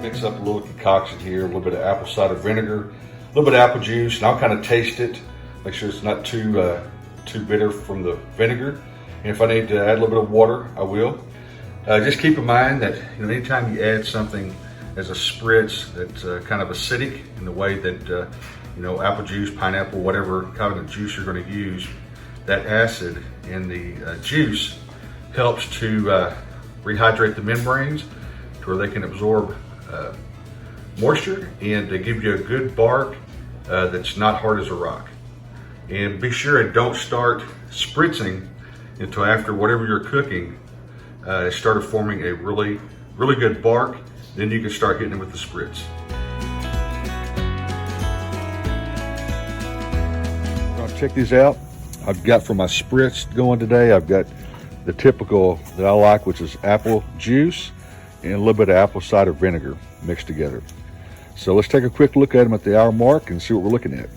Mix up a little concoction here, a little bit of apple cider vinegar, a little bit of apple juice, and I'll kind of taste it, make sure it's not too bitter from the vinegar. And if I need to add a little bit of water, I will. Just keep in mind that anytime you add something as a spritz that's kind of acidic in the way that apple juice, pineapple, whatever kind of juice you're going to use, that acid in the juice helps to rehydrate the membranes to where they can absorb moisture and to give you a good bark that's not hard as a rock. And be sure and don't start spritzing until after whatever you're cooking it started forming a really good bark. Then you can start hitting it with the spritz. Check these out. I've got for my spritz going today, I've got the typical that I like, which is apple juice and a little bit of apple cider vinegar mixed together. So let's take a quick look at them at the hour mark and see what we're looking at.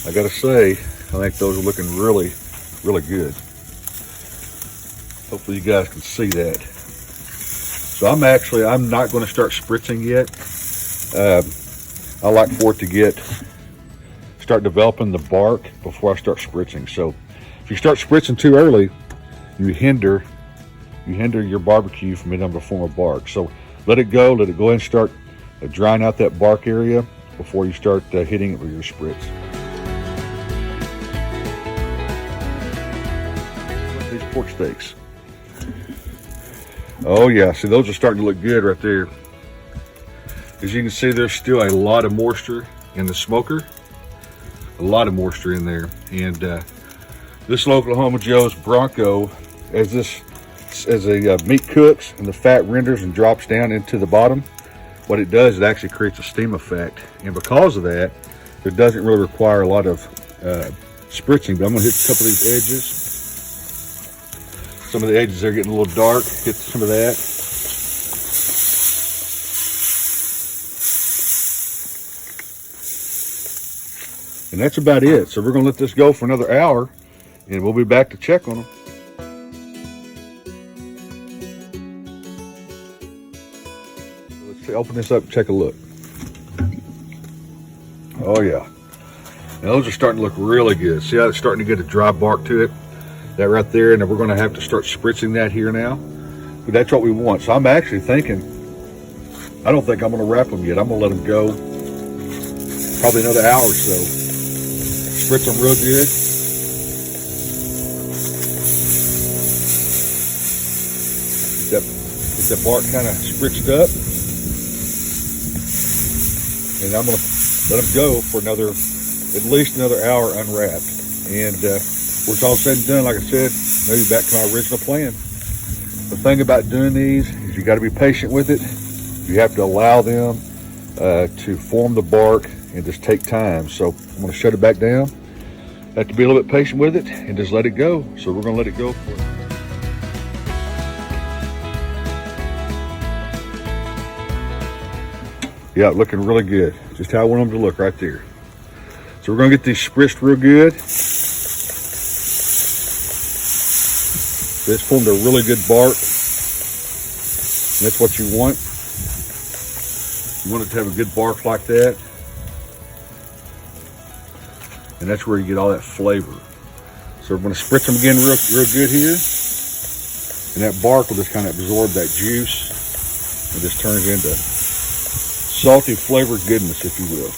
I gotta say, I think those are looking really good. Hopefully you guys can see that. So I'm not going to start spritzing yet. I like for it to start developing the bark before I start spritzing. So if you start spritzing too early, you hinder your barbecue from being able to form a bark. So let it go and start drying out that bark area before you start hitting it with your spritz. These pork steaks. Oh yeah, see, those are starting to look good right there. As you can see, there's still a lot of moisture in the smoker. A lot of moisture in there. And this Oklahoma Joe's Bronco, as a meat cooks and the fat renders and drops down into the bottom, what it does, it actually creates a steam effect. And because of that, it doesn't really require a lot of spritzing. But I'm gonna hit a couple of these edges. Some of the edges are getting a little dark. Hit some of that. And that's about it. So we're gonna let this go for another hour and we'll be back to check on them. Let's open this up and take a look. Oh yeah. Now those are starting to look really good. See how it's starting to get a dry bark to it? That right there, and then we're gonna have to start spritzing that here now. But that's what we want. So I'm actually thinking, I don't think I'm gonna wrap them yet. I'm gonna let them go probably another hour or so. Spritz them real good. Get that bark kind of spritzed up. And I'm gonna let them go for at least another hour unwrapped. And when it's all said and done, like I said, maybe back to my original plan. The thing about doing these is you got to be patient with it. You have to allow them to form the bark and just take time. So I'm going to shut it back down. Have to be a little bit patient with it and just let it go. So we're going to let it go for it. Yeah, looking really good. Just how I want them to look right there. So we're going to get these spritzed real good. This formed a really good bark. And that's what you want. You want it to have a good bark like that. And that's where you get all that flavor. So we're going to spritz them again real good here. And that bark will just kind of absorb that juice. It just turns into salty flavored goodness, if you will.